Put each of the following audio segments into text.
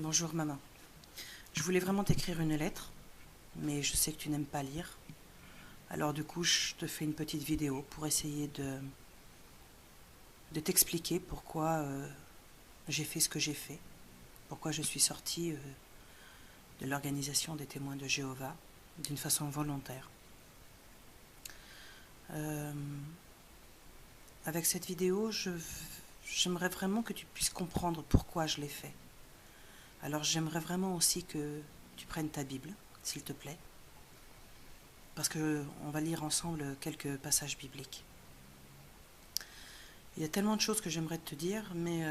Bonjour maman. Je voulais vraiment t'écrire une lettre, mais je sais que tu n'aimes pas lire. Alors du coup, je te fais une petite vidéo pour essayer de t'expliquer pourquoi j'ai fait ce que j'ai fait, pourquoi je suis sortie de l'organisation des témoins de Jéhovah d'une façon volontaire. Avec cette vidéo, j'aimerais vraiment que tu puisses comprendre pourquoi je l'ai fait. Alors j'aimerais vraiment aussi que tu prennes ta Bible, s'il te plaît, parce qu'on va lire ensemble quelques passages bibliques. Il y a tellement de choses que j'aimerais te dire, mais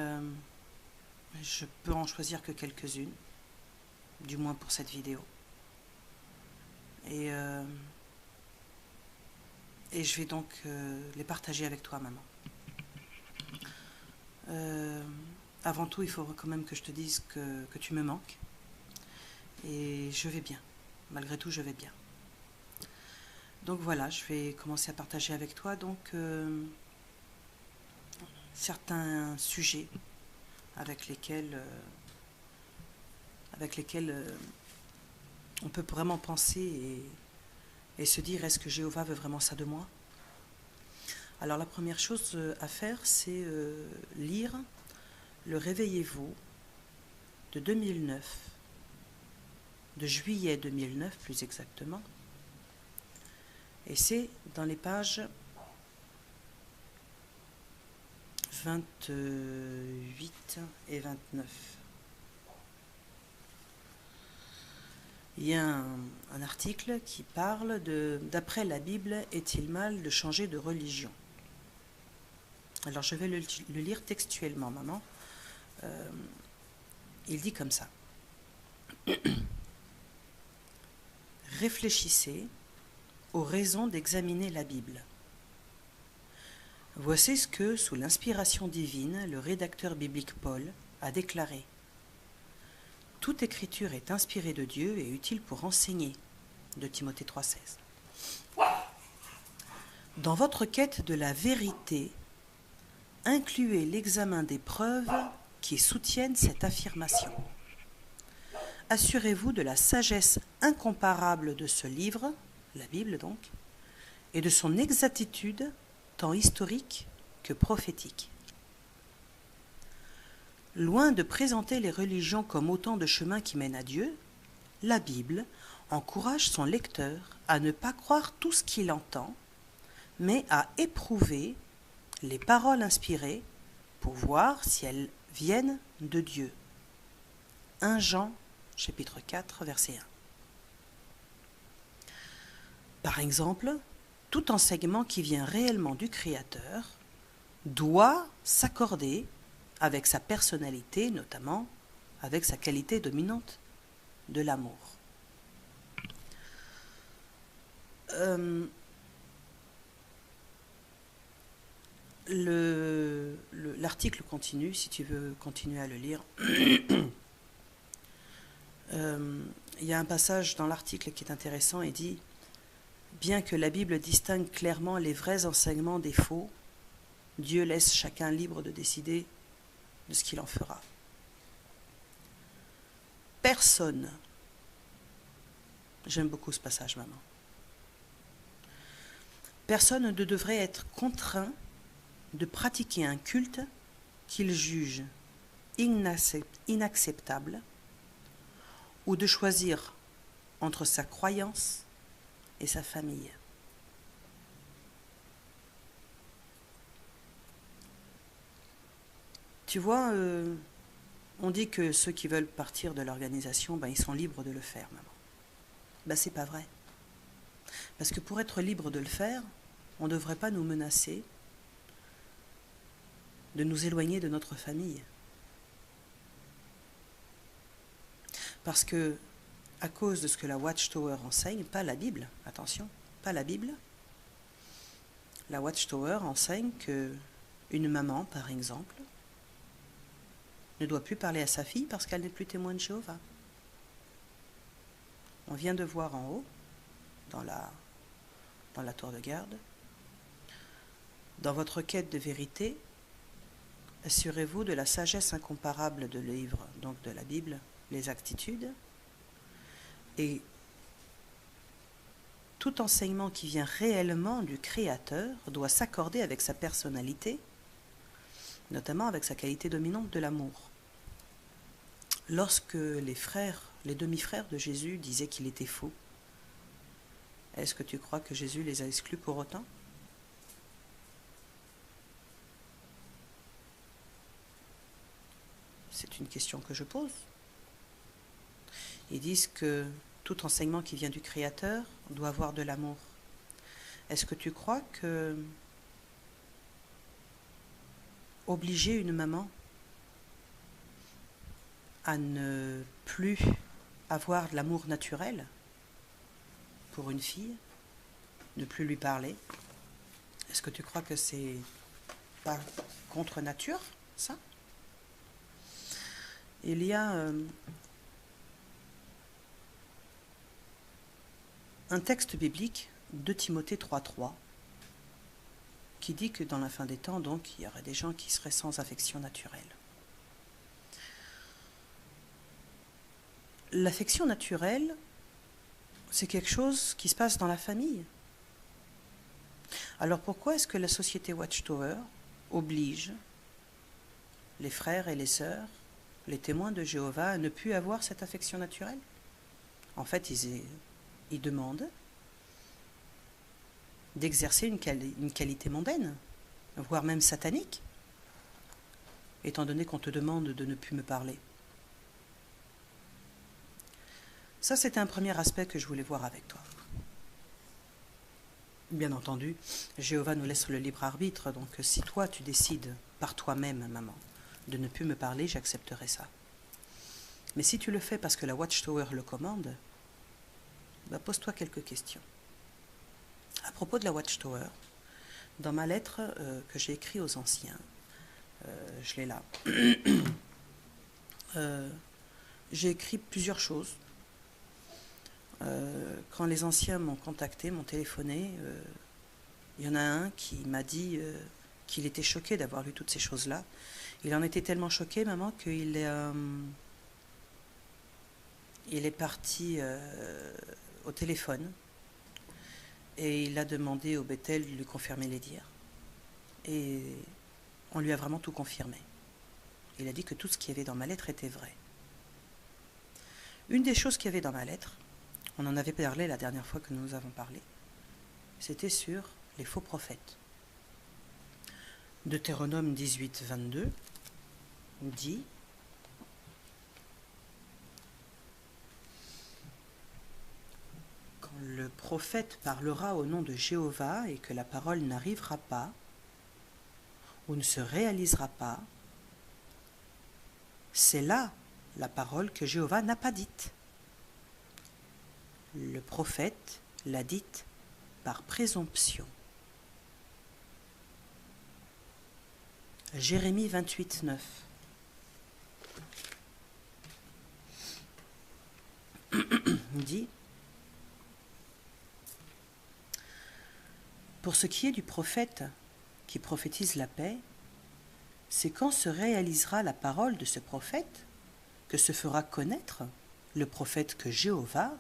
je peux en choisir que quelques-unes, du moins pour cette vidéo. Et je vais donc les partager avec toi, maman. Avant tout, il faut quand même que je te dise que tu me manques. Et je vais bien. Malgré tout, je vais bien. Donc voilà, je vais commencer à partager avec toi certains sujets avec lesquels on peut vraiment penser et se dire, est-ce que Jéhovah veut vraiment ça de moi? Alors la première chose à faire, c'est lire le Réveillez-vous de 2009, de juillet 2009 plus exactement, et c'est dans les pages 28 et 29. Il y a un article qui parle de « D'après la Bible, est-il mal de changer de religion ?» Alors je vais le lire textuellement, maman. Il dit comme ça. Réfléchissez aux raisons d'examiner la Bible. Voici ce que, sous l'inspiration divine, le rédacteur biblique Paul a déclaré. Toute écriture est inspirée de Dieu et utile pour enseigner, de Timothée 3,16. Dans votre quête de la vérité, incluez l'examen des preuves qui soutiennent cette affirmation. Assurez-vous de la sagesse incomparable de ce livre, la Bible donc, et de son exactitude tant historique que prophétique. Loin de présenter les religions comme autant de chemins qui mènent à Dieu, la Bible encourage son lecteur à ne pas croire tout ce qu'il entend, mais à éprouver les paroles inspirées pour voir si elles viennent de Dieu. 1 Jean, chapitre 4, verset 1. Par exemple, tout enseignement qui vient réellement du Créateur doit s'accorder avec sa personnalité, notamment avec sa qualité dominante de l'amour. L'article continue, si tu veux continuer à le lire. Il y a un passage dans l'article qui est intéressant et dit « Bien que la Bible distingue clairement les vrais enseignements des faux, Dieu laisse chacun libre de décider de ce qu'il en fera. Personne, j'aime beaucoup ce passage, maman, personne ne devrait être contraint de pratiquer un culte qu'il juge inacceptable ou de choisir entre sa croyance et sa famille. Tu vois, on dit que ceux qui veulent partir de l'organisation, ils sont libres de le faire, maman. C'est pas vrai. Parce que pour être libre de le faire, on ne devrait pas nous menacer de nous éloigner de notre famille. Parce que, à cause de ce que la Watchtower enseigne, pas la Bible, attention, pas la Bible, la Watchtower enseigne que une maman, par exemple, ne doit plus parler à sa fille parce qu'elle n'est plus témoin de Jéhovah. On vient de voir en haut, dans la tour de garde, dans votre quête de vérité, assurez-vous de la sagesse incomparable de livre, donc de la Bible, les attitudes, et tout enseignement qui vient réellement du Créateur doit s'accorder avec sa personnalité, notamment avec sa qualité dominante de l'amour. Lorsque les demi-frères de Jésus disaient qu'il était faux, est-ce que tu crois que Jésus les a exclus pour autant ? C'est une question que je pose. Ils disent que tout enseignement qui vient du Créateur doit avoir de l'amour. Est-ce que tu crois que obliger une maman à ne plus avoir de l'amour naturel pour une fille, ne plus lui parler, est-ce que tu crois que c'est pas contre nature, ça ? Il y a un texte biblique, 2 Timothée 3,3, qui dit que dans la fin des temps, donc, il y aurait des gens qui seraient sans affection naturelle. L'affection naturelle, c'est quelque chose qui se passe dans la famille. Alors pourquoi est-ce que la société Watchtower oblige les frères et les sœurs, les témoins de Jéhovah, à ne plus avoir cette affection naturelle ? En fait, ils demandent d'exercer une qualité mondaine, voire même satanique, étant donné qu'on te demande de ne plus me parler. Ça, c'était un premier aspect que je voulais voir avec toi. Bien entendu, Jéhovah nous laisse le libre arbitre, donc si toi tu décides par toi-même, maman, de ne plus me parler, j'accepterai ça. Mais si tu le fais parce que la Watchtower le commande, pose-toi quelques questions. À propos de la Watchtower, dans ma lettre que j'ai écrite aux anciens, je l'ai là, j'ai écrit plusieurs choses. Quand les anciens m'ont contacté, m'ont téléphoné, il y en a un qui m'a dit qu'il était choqué d'avoir lu toutes ces choses-là. Il en était tellement choqué, maman, qu'il est parti au téléphone et il a demandé au Bethel de lui confirmer les dires. Et on lui a vraiment tout confirmé. Il a dit que tout ce qu'il y avait dans ma lettre était vrai. Une des choses qu'il y avait dans ma lettre, on en avait parlé la dernière fois que nous avons parlé, c'était sur les faux prophètes. Deutéronome 18, 22 dit « Quand le prophète parlera au nom de Jéhovah et que la parole n'arrivera pas ou ne se réalisera pas, c'est là la parole que Jéhovah n'a pas dite. Le prophète l'a dite par présomption. » Jérémie 28, 9. dit « Pour ce qui est du prophète qui prophétise la paix, c'est quand se réalisera la parole de ce prophète que se fera connaître le prophète que Jéhovah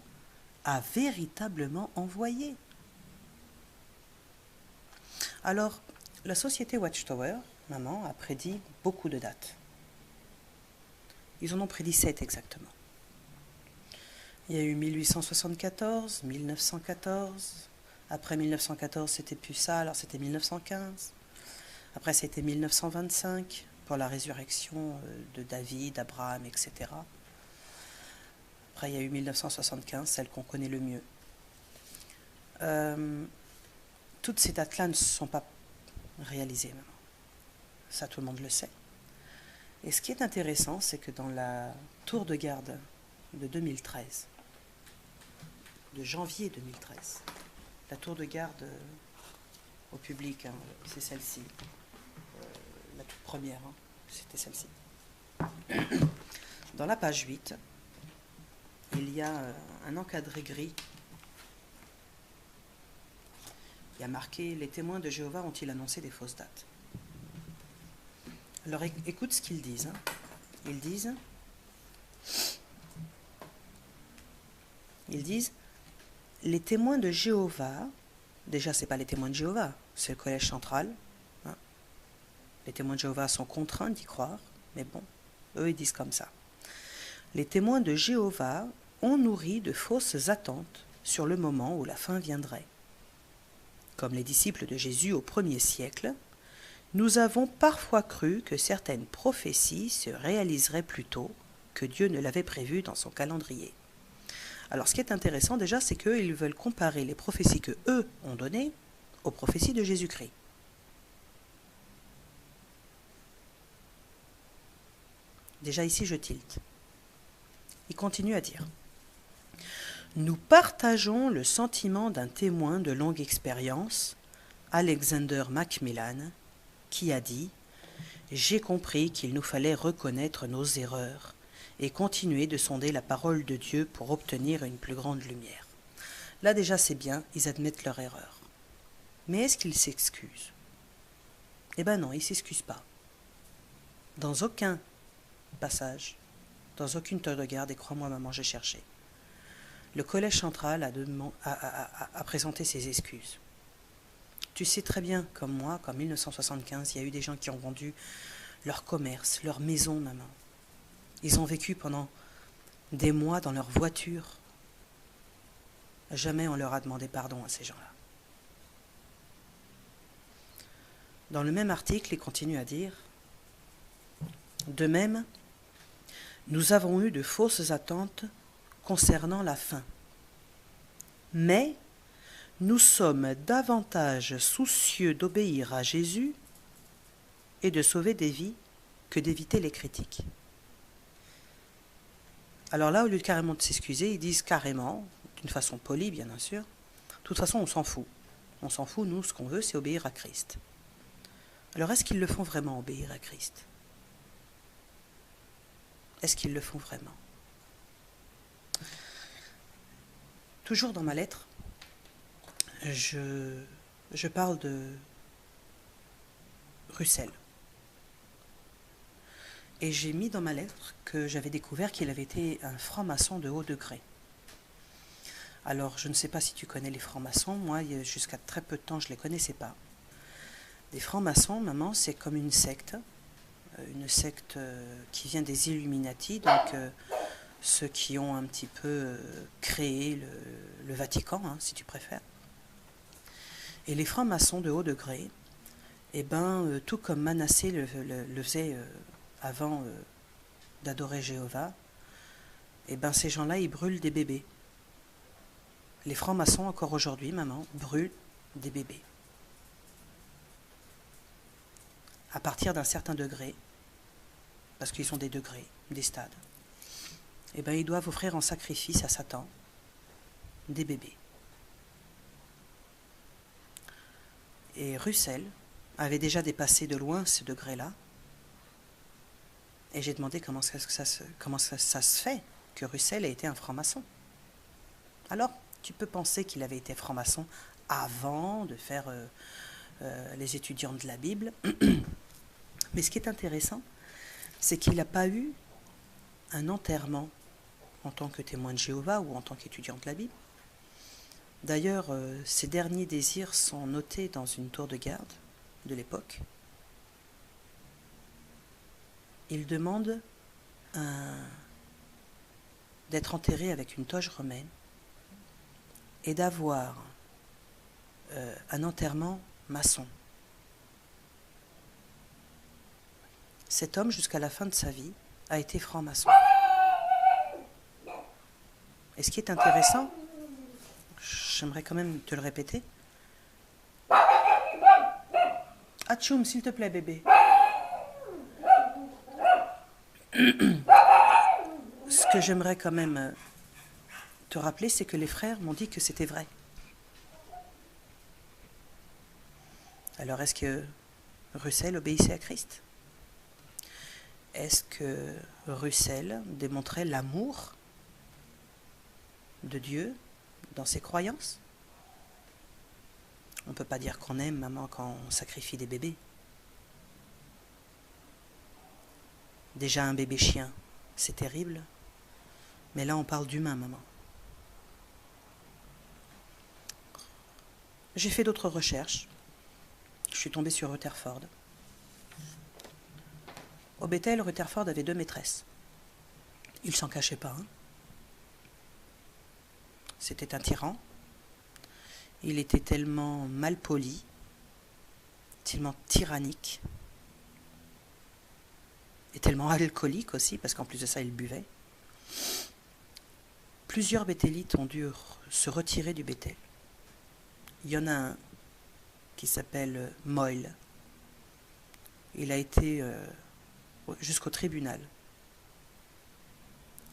a véritablement envoyé. » Alors, la société Watchtower, maman, a prédit beaucoup de dates. Ils en ont prédit 7 exactement. Il y a eu 1874, 1914, après 1914 c'était plus ça, alors c'était 1915, après c'était 1925 pour la résurrection de David, Abraham, etc. Après il y a eu 1975, celle qu'on connaît le mieux. Toutes ces dates-là ne sont pas réalisées, maman. Ça, tout le monde le sait. Et ce qui est intéressant, c'est que dans la tour de garde de 2013, de janvier 2013, la tour de garde au public, c'est celle-ci, la toute première, c'était celle-ci. Dans la page 8, il y a un encadré gris. Il y a marqué « Les témoins de Jéhovah ont-ils annoncé des fausses dates ?» Alors écoute ce qu'ils disent. Ils disent Ils disent, les témoins de Jéhovah, déjà c'est pas les témoins de Jéhovah, c'est le collège central. Hein. Les témoins de Jéhovah sont contraints d'y croire, mais bon, eux ils disent comme ça. Les témoins de Jéhovah ont nourri de fausses attentes sur le moment où la fin viendrait. Comme les disciples de Jésus au 1er siècle, nous avons parfois cru que certaines prophéties se réaliseraient plus tôt que Dieu ne l'avait prévu dans son calendrier. Alors ce qui est intéressant déjà, c'est qu'ils veulent comparer les prophéties que eux ont données aux prophéties de Jésus-Christ. Déjà ici je tilte. Il continue à dire « Nous partageons le sentiment d'un témoin de longue expérience, Alexander Macmillan, qui a dit « J'ai compris qu'il nous fallait reconnaître nos erreurs et continuer de sonder la parole de Dieu pour obtenir une plus grande lumière. » Là déjà c'est bien, ils admettent leur erreur. Mais est-ce qu'ils s'excusent? Eh bien non, ils ne s'excusent pas. Dans aucun passage, dans aucune toile de garde, et crois-moi maman, j'ai cherché. Le collège central a présenté ses excuses. Tu sais très bien, comme moi, qu'en 1975, il y a eu des gens qui ont vendu leur commerce, leur maison, maman. Ils ont vécu pendant des mois dans leur voiture. Jamais on leur a demandé pardon à ces gens-là. Dans le même article, il continue à dire « De même, nous avons eu de fausses attentes concernant la fin. Mais nous sommes davantage soucieux d'obéir à Jésus et de sauver des vies que d'éviter les critiques. » Alors là, au lieu de carrément de s'excuser, ils disent carrément, d'une façon polie bien sûr, de toute façon on s'en fout. On s'en fout, nous, ce qu'on veut, c'est obéir à Christ. Alors est-ce qu'ils le font vraiment, obéir à Christ? Est-ce qu'ils le font vraiment? Toujours dans ma lettre, je parle de Russell. Et j'ai mis dans ma lettre que j'avais découvert qu'il avait été un franc-maçon de haut degré. Alors, je ne sais pas si tu connais les francs-maçons. Moi, jusqu'à très peu de temps, je ne les connaissais pas. Les francs-maçons, maman, c'est comme une secte qui vient des Illuminati, donc ceux qui ont un petit peu créé le Vatican, hein, si tu préfères. Et les francs-maçons de haut degré, eh ben, tout comme Manassé le faisait avant d'adorer Jéhovah, eh ben, ces gens-là, ils brûlent des bébés. Les francs-maçons, encore aujourd'hui, maman, brûlent des bébés. À partir d'un certain degré, parce qu'ils ont des degrés, des stades, eh ben, ils doivent offrir en sacrifice à Satan des bébés. Et Russell avait déjà dépassé de loin ce degré-là. Et j'ai demandé comment ça se fait que Russell ait été un franc-maçon. Alors, tu peux penser qu'il avait été franc-maçon avant de faire les étudiants de la Bible. Mais ce qui est intéressant, c'est qu'il n'a pas eu un enterrement en tant que témoin de Jéhovah ou en tant qu'étudiant de la Bible. D'ailleurs, ses derniers désirs sont notés dans une tour de garde de l'époque. Il demande d'être enterré avec une toge romaine et d'avoir un enterrement maçon. Cet homme, jusqu'à la fin de sa vie, a été franc-maçon. Et ce qui est intéressant, j'aimerais quand même te le répéter. Atchoum, s'il te plaît, bébé. Ce que j'aimerais quand même te rappeler, c'est que les frères m'ont dit que c'était vrai. Alors, est-ce que Russell obéissait à Christ? Est-ce que Russell démontrait l'amour de Dieu dans ses croyances? On ne peut pas dire qu'on aime, maman, quand on sacrifie des bébés. Déjà un bébé chien, c'est terrible. Mais là, on parle d'humain, maman. J'ai fait d'autres recherches. Je suis tombée sur Rutherford. Au Bethel, Rutherford avait 2 maîtresses. Il s'en cachait pas. C'était un tyran. Il était tellement mal poli, tellement tyrannique, et tellement alcoolique aussi, parce qu'en plus de ça, il buvait. Plusieurs Béthélites ont dû se retirer du Béthel. Il y en a un qui s'appelle Moyle. Il a été jusqu'au tribunal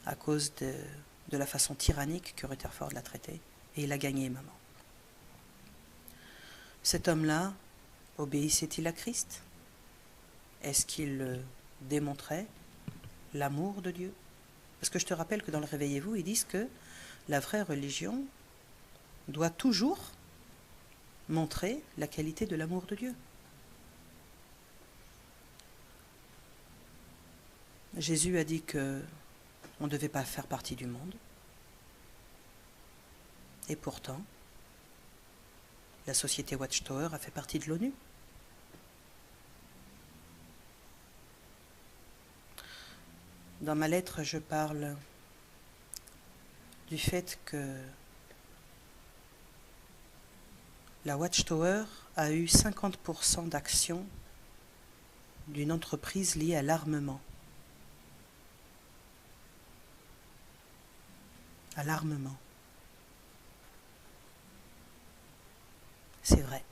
à cause de la façon tyrannique que Rutherford l'a traité, et il a gagné, maman. Cet homme-là, obéissait-il à Christ? Est-ce qu'il démontrait l'amour de Dieu? Parce que je te rappelle que dans le Réveillez-vous, ils disent que la vraie religion doit toujours montrer la qualité de l'amour de Dieu. Jésus a dit que on ne devait pas faire partie du monde. Et pourtant, la société Watchtower a fait partie de l'ONU. Dans ma lettre, je parle du fait que la Watchtower a eu 50% d'actions d'une entreprise liée à l'armement. À l'armement. C'est vrai.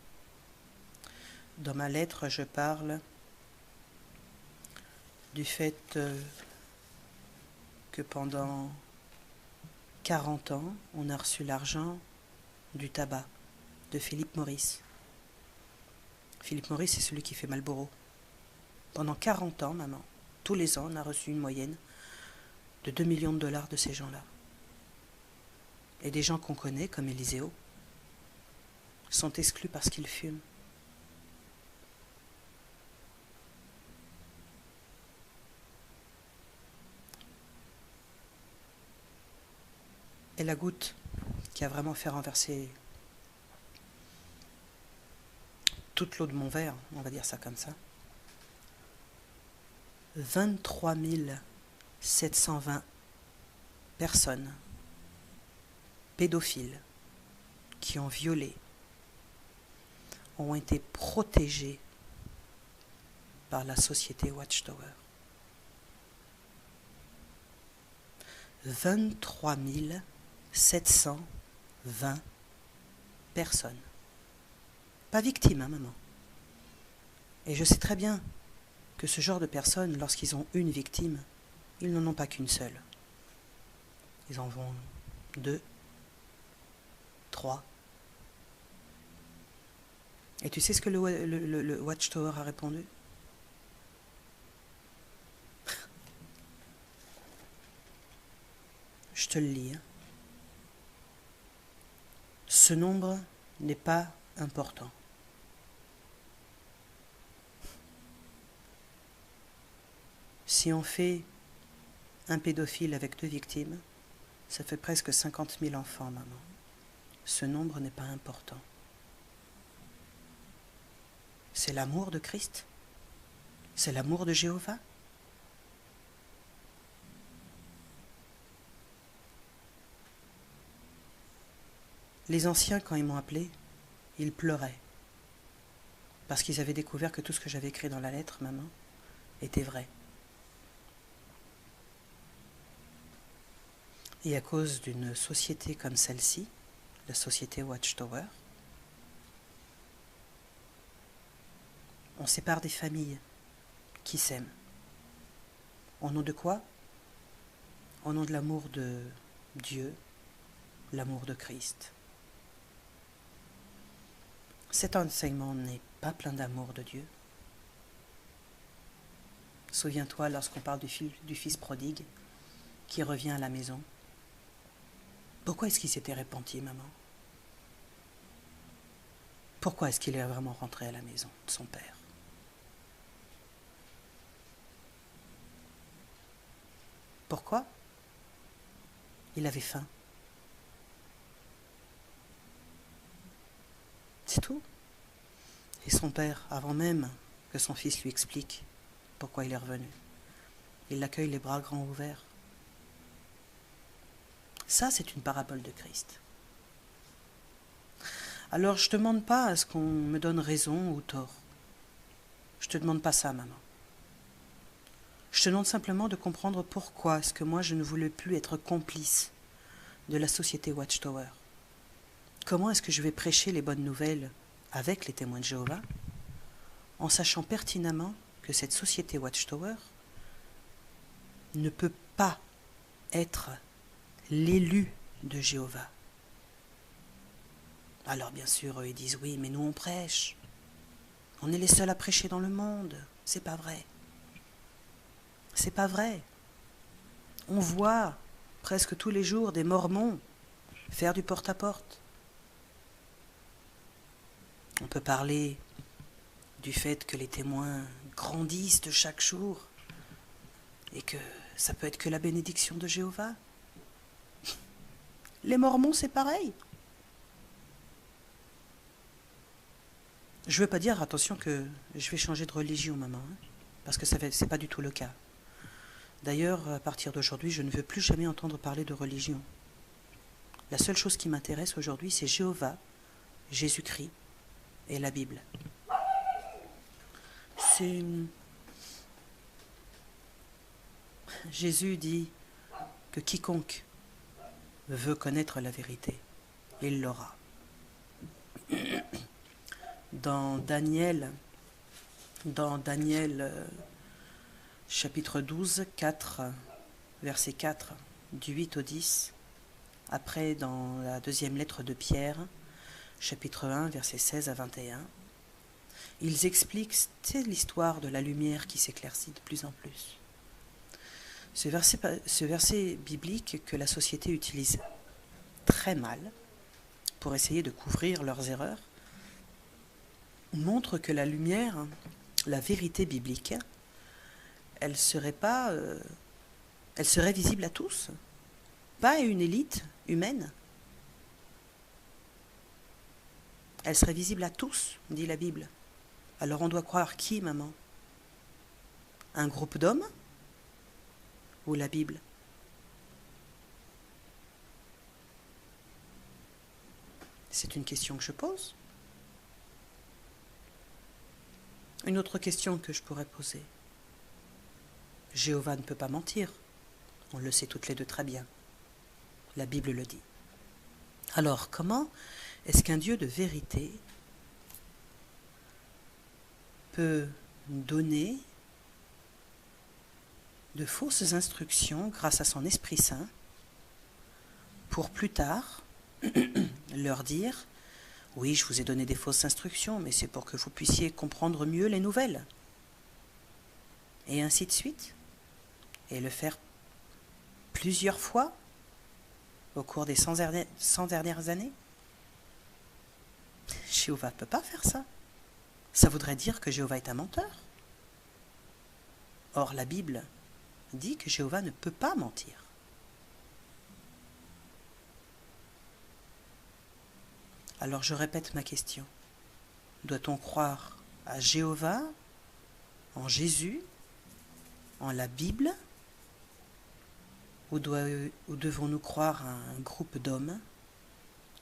Dans ma lettre, je parle du fait que pendant 40 ans, on a reçu l'argent du tabac de Philip Morris. Philip Morris, c'est celui qui fait Marlboro. Pendant 40 ans, maman, tous les ans, on a reçu une moyenne de 2 millions de dollars de ces gens-là. Et des gens qu'on connaît, comme Éliseo, sont exclus parce qu'ils fument. Et la goutte qui a vraiment fait renverser toute l'eau de mon verre, on va dire ça comme ça, 23 720 personnes pédophiles qui ont violé ont été protégées par la société Watchtower. 23 720 personnes. Pas victimes, hein, maman. Et je sais très bien que ce genre de personnes, lorsqu'ils ont une victime, ils n'en ont pas qu'une seule. Ils en vont 2, 3. Et tu sais ce que le Watchtower a répondu? Je te le lis. Ce nombre n'est pas important. Si on fait un pédophile avec 2 victimes, ça fait presque 50 000 enfants, maman. Ce nombre n'est pas important. C'est l'amour de Christ. C'est l'amour de Jéhovah. Les anciens, quand ils m'ont appelé, ils pleuraient. Parce qu'ils avaient découvert que tout ce que j'avais écrit dans la lettre, maman, était vrai. Et à cause d'une société comme celle-ci, la société Watchtower, on sépare des familles qui s'aiment. Au nom de quoi? Au nom de l'amour de Dieu, l'amour de Christ. Cet enseignement n'est pas plein d'amour de Dieu. Souviens-toi lorsqu'on parle du fils prodigue qui revient à la maison. Pourquoi est-ce qu'il s'était repenti, maman? Pourquoi est-ce qu'il est vraiment rentré à la maison de son père? Pourquoi? Il avait faim. C'est tout. Et son père, avant même que son fils lui explique pourquoi il est revenu, il l'accueille les bras grands ouverts. Ça, c'est une parabole de Christ. Alors, je ne te demande pas à ce qu'on me donne raison ou tort. Je ne te demande pas ça, maman. Je te demande simplement de comprendre pourquoi est-ce que moi je ne voulais plus être complice de la société Watchtower. Comment est-ce que je vais prêcher les bonnes nouvelles avec les témoins de Jéhovah en sachant pertinemment que cette société Watchtower ne peut pas être l'élu de Jéhovah. Alors bien sûr, eux, ils disent oui, mais nous on prêche. On est les seuls à prêcher dans le monde. C'est pas vrai. C'est pas vrai. On voit presque tous les jours des Mormons faire du porte-à-porte. On peut parler du fait que les témoins grandissent de chaque jour et que ça peut être que la bénédiction de Jéhovah. Les Mormons, c'est pareil. Je ne veux pas dire, attention, que je vais changer de religion, maman, hein, parce que c'est pas du tout le cas. D'ailleurs, à partir d'aujourd'hui, je ne veux plus jamais entendre parler de religion. La seule chose qui m'intéresse aujourd'hui, c'est Jéhovah, Jésus-Christ et la Bible. Jésus dit que quiconque veut connaître la vérité, il l'aura. Dans Daniel chapitre 12, 4, verset 4, du 8 au 10, après dans la deuxième lettre de Pierre, chapitre 1, verset 16 à 21, ils expliquent, c'est l'histoire de la lumière qui s'éclaircit de plus en plus. Ce verset biblique que la société utilise très mal pour essayer de couvrir leurs erreurs, montre que la lumière, la vérité biblique, elle serait visible à tous, pas à une élite humaine. Elle serait visible à tous, dit la Bible. Alors on doit croire qui, maman? Un groupe d'hommes ou la Bible? C'est une question que je pose. Une autre question que je pourrais poser. Jéhovah ne peut pas mentir. On le sait toutes les deux très bien. La Bible le dit. Alors, comment est-ce qu'un Dieu de vérité peut donner de fausses instructions grâce à son Esprit Saint pour plus tard leur dire « Oui, je vous ai donné des fausses instructions, mais c'est pour que vous puissiez comprendre mieux les nouvelles. » Et ainsi de suite. Et le faire plusieurs fois au cours des 100 dernières années. Jéhovah ne peut pas faire ça. Ça voudrait dire que Jéhovah est un menteur. Or, la Bible dit que Jéhovah ne peut pas mentir. Alors je répète ma question. Doit-on croire à Jéhovah, en Jésus, en la Bible, ou devons-nous croire à un groupe d'hommes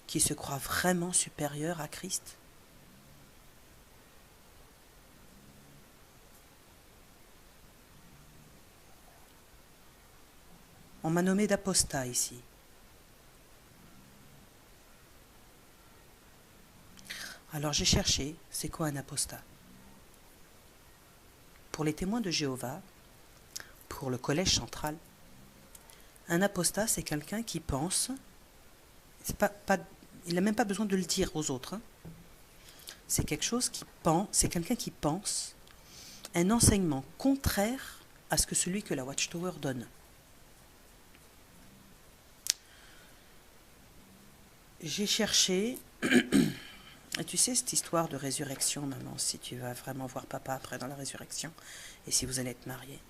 qui se croient vraiment supérieurs à Christ? On m'a nommé d'apostat ici. Alors j'ai cherché, c'est quoi un apostat? Pour les témoins de Jéhovah, pour le collège central, un apostat, c'est quelqu'un qui pense, il n'a même pas besoin de le dire aux autres, hein. C'est quelqu'un qui pense un enseignement contraire à ce que celui que la Watchtower donne. J'ai cherché, et tu sais cette histoire de résurrection, maman, si tu vas vraiment voir papa après dans la résurrection, et si vous allez être mariés.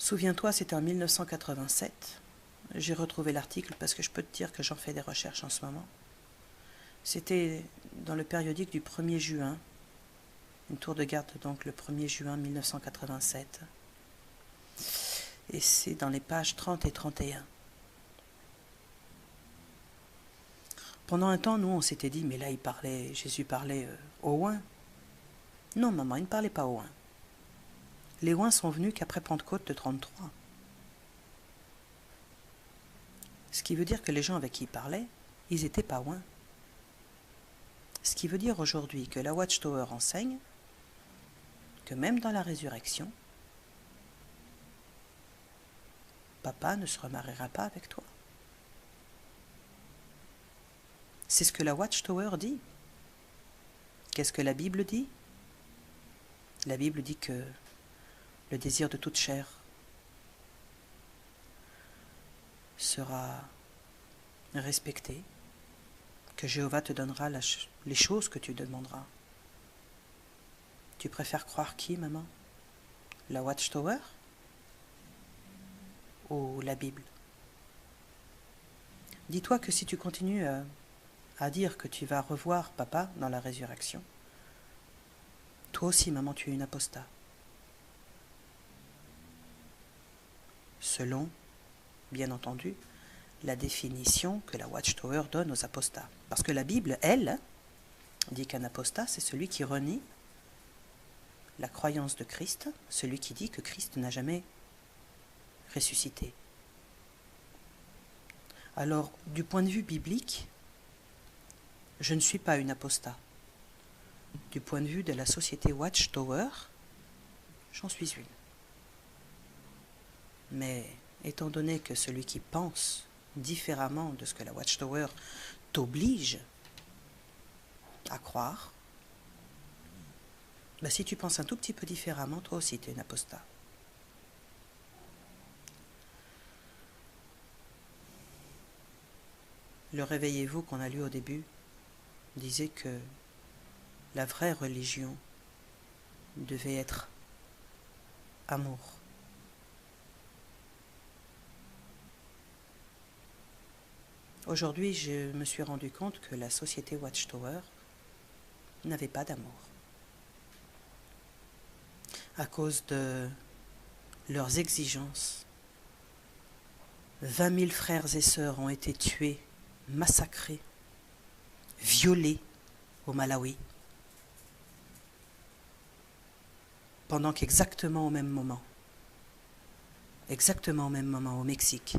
Souviens-toi, c'était en 1987, j'ai retrouvé l'article parce que je peux te dire que j'en fais des recherches en ce moment. C'était dans le périodique du 1er juin, une tour de garde donc le 1er juin 1987. Et c'est dans les pages 30 et 31. Pendant un temps, nous, on s'était dit, mais là, Jésus parlait aux oins. Non, maman, il ne parlait pas aux oins. Les oins sont venus qu'après Pentecôte de 33. Ce qui veut dire que les gens avec qui il parlait, ils n'étaient pas oins. Ce qui veut dire aujourd'hui que la Watchtower enseigne que même dans la résurrection, papa ne se remariera pas avec toi. C'est ce que la Watchtower dit. Qu'est-ce que la Bible dit? La Bible dit que le désir de toute chair sera respecté, que Jéhovah te donnera les choses que tu demanderas. Tu préfères croire qui, maman? La Watchtower ou la Bible? Dis-toi que si tu continues à dire que tu vas revoir papa dans la résurrection, toi aussi, maman, tu es une apostat. Selon, bien entendu, la définition que la Watchtower donne aux apostats. Parce que la Bible, elle, dit qu'un apostat, c'est celui qui renie la croyance de Christ, celui qui dit que Christ n'a jamais ressuscité. Alors, du point de vue biblique, je ne suis pas une apostat. Du point de vue de la société Watchtower, j'en suis une. Mais étant donné que celui qui pense différemment de ce que la Watchtower t'oblige à croire, ben si tu penses un tout petit peu différemment, toi aussi tu es une apostat. Le réveillez-vous qu'on a lu au début disait que la vraie religion devait être amour. Aujourd'hui, je me suis rendu compte que la société Watchtower n'avait pas d'amour. À cause de leurs exigences, 20 000 frères et sœurs ont été tués, massacrés, violés au Malawi. Pendant qu'exactement au même moment au Mexique,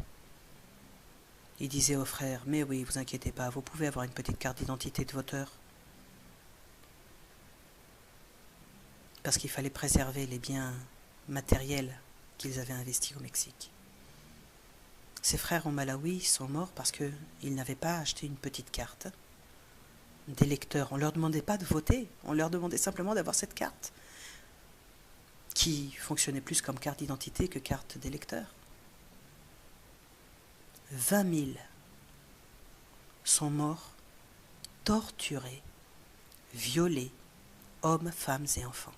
il disait aux frères, mais oui, vous inquiétez pas, vous pouvez avoir une petite carte d'identité de voteur. Parce qu'il fallait préserver les biens matériels qu'ils avaient investis au Mexique. Ces frères au Malawi sont morts parce qu'ils n'avaient pas acheté une petite carte d'électeur. On ne leur demandait pas de voter, on leur demandait simplement d'avoir cette carte qui fonctionnait plus comme carte d'identité que carte d'électeur. 20 000 sont morts, torturés, violés, hommes, femmes et enfants.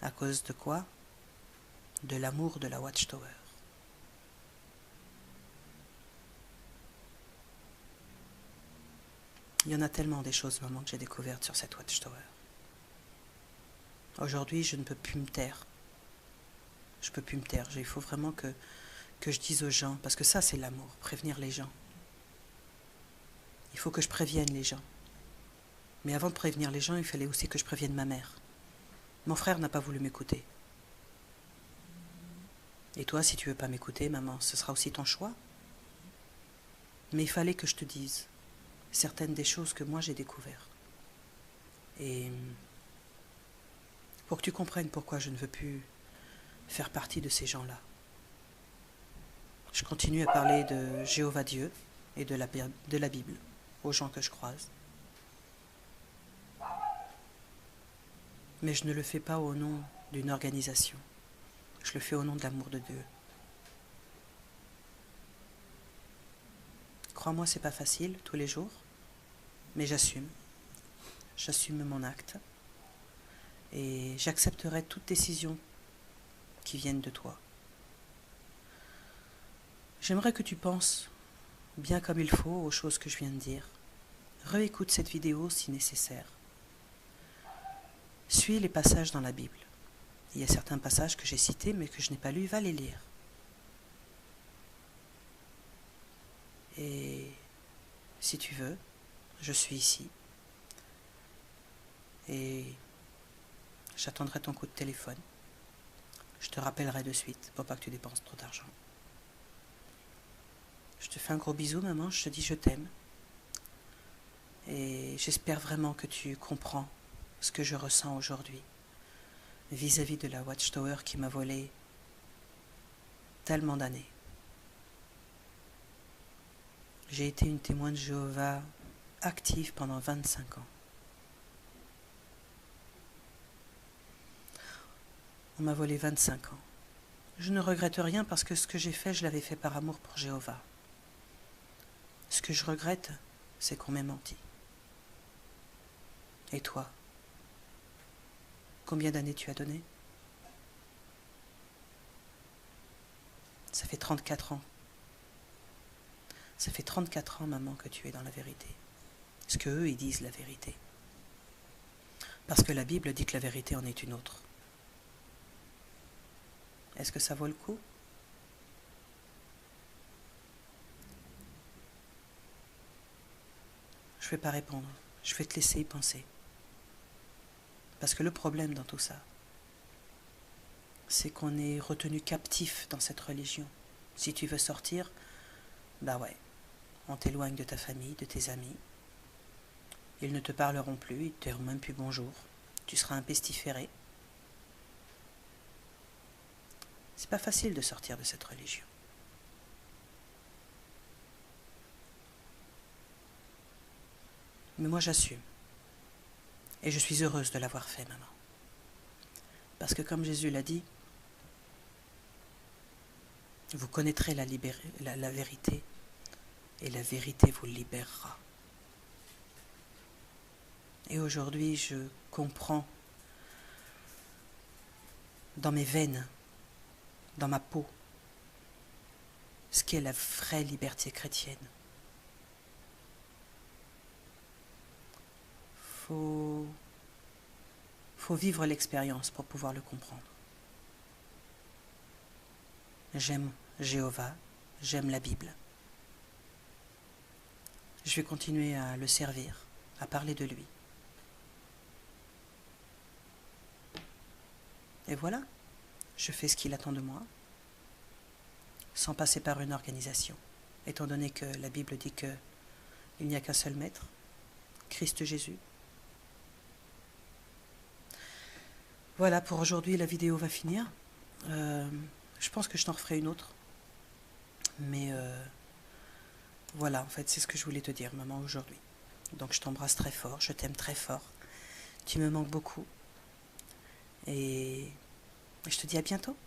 À cause de quoi? De l'amour de la Watchtower. Il y en a tellement des choses, maman, que j'ai découvertes sur cette Watchtower. Aujourd'hui, je ne peux plus me taire. Je ne peux plus me taire. Il faut vraiment que je dise aux gens, parce que ça, c'est l'amour, prévenir les gens. Il faut que je prévienne les gens. Mais avant de prévenir les gens, il fallait aussi que je prévienne ma mère. Mon frère n'a pas voulu m'écouter. Et toi, si tu veux pas m'écouter, maman, ce sera aussi ton choix. Mais il fallait que je te dise certaines des choses que moi j'ai découvertes. Et pour que tu comprennes pourquoi je ne veux plus faire partie de ces gens-là. Je continue à parler de Jéhovah Dieu et de la Bible aux gens que je croise. Mais je ne le fais pas au nom d'une organisation. Je le fais au nom de l'amour de Dieu. Crois-moi, c'est pas facile tous les jours, mais j'assume. J'assume mon acte et j'accepterai toute décision qui vienne de toi. J'aimerais que tu penses bien comme il faut aux choses que je viens de dire. Réécoute cette vidéo si nécessaire. Suis les passages dans la Bible. Il y a certains passages que j'ai cités mais que je n'ai pas lus, va les lire. Et si tu veux, je suis ici. Et j'attendrai ton coup de téléphone. Je te rappellerai de suite pour pas que tu dépenses trop d'argent. Je te fais un gros bisou, maman. Je te dis je t'aime. Et j'espère vraiment que tu comprends ce que je ressens aujourd'hui vis-à-vis de la Watchtower qui m'a volé tellement d'années. J'ai été une témoin de Jéhovah active pendant 25 ans. On m'a volé 25 ans. Je ne regrette rien parce que ce que j'ai fait, je l'avais fait par amour pour Jéhovah. Ce que je regrette, c'est qu'on m'ait menti. Et toi? Combien d'années tu as donné? Ça fait 34 ans. Ça fait 34 ans, maman, que tu es dans la vérité. Ce que eux, ils disent la vérité. Parce que la Bible dit que la vérité en est une autre. Est-ce que ça vaut le coup? Je ne vais pas répondre. Je vais te laisser y penser. Parce que le problème dans tout ça, c'est qu'on est retenu captif dans cette religion. Si tu veux sortir, bah ouais, on t'éloigne de ta famille, de tes amis. Ils ne te parleront plus, ils ne te diront même plus bonjour. Tu seras un pestiféré. C'est pas facile de sortir de cette religion. Mais moi j'assume. Et je suis heureuse de l'avoir fait, maman. Parce que comme Jésus l'a dit, vous connaîtrez la vérité, et la vérité vous libérera. Et aujourd'hui, je comprends dans mes veines, dans ma peau, ce qu'est la vraie liberté chrétienne. Faut vivre l'expérience pour pouvoir le comprendre. J'aime Jéhovah, j'aime la Bible. Je vais continuer à le servir, à parler de lui. Et voilà, je fais ce qu'il attend de moi, sans passer par une organisation, étant donné que la Bible dit qu'il n'y a qu'un seul maître, Christ Jésus. Voilà, pour aujourd'hui, la vidéo va finir. Je pense que je t'en referai une autre. Mais voilà, en fait, c'est ce que je voulais te dire, maman, aujourd'hui. Donc je t'embrasse très fort, je t'aime très fort. Tu me manques beaucoup. Et je te dis à bientôt.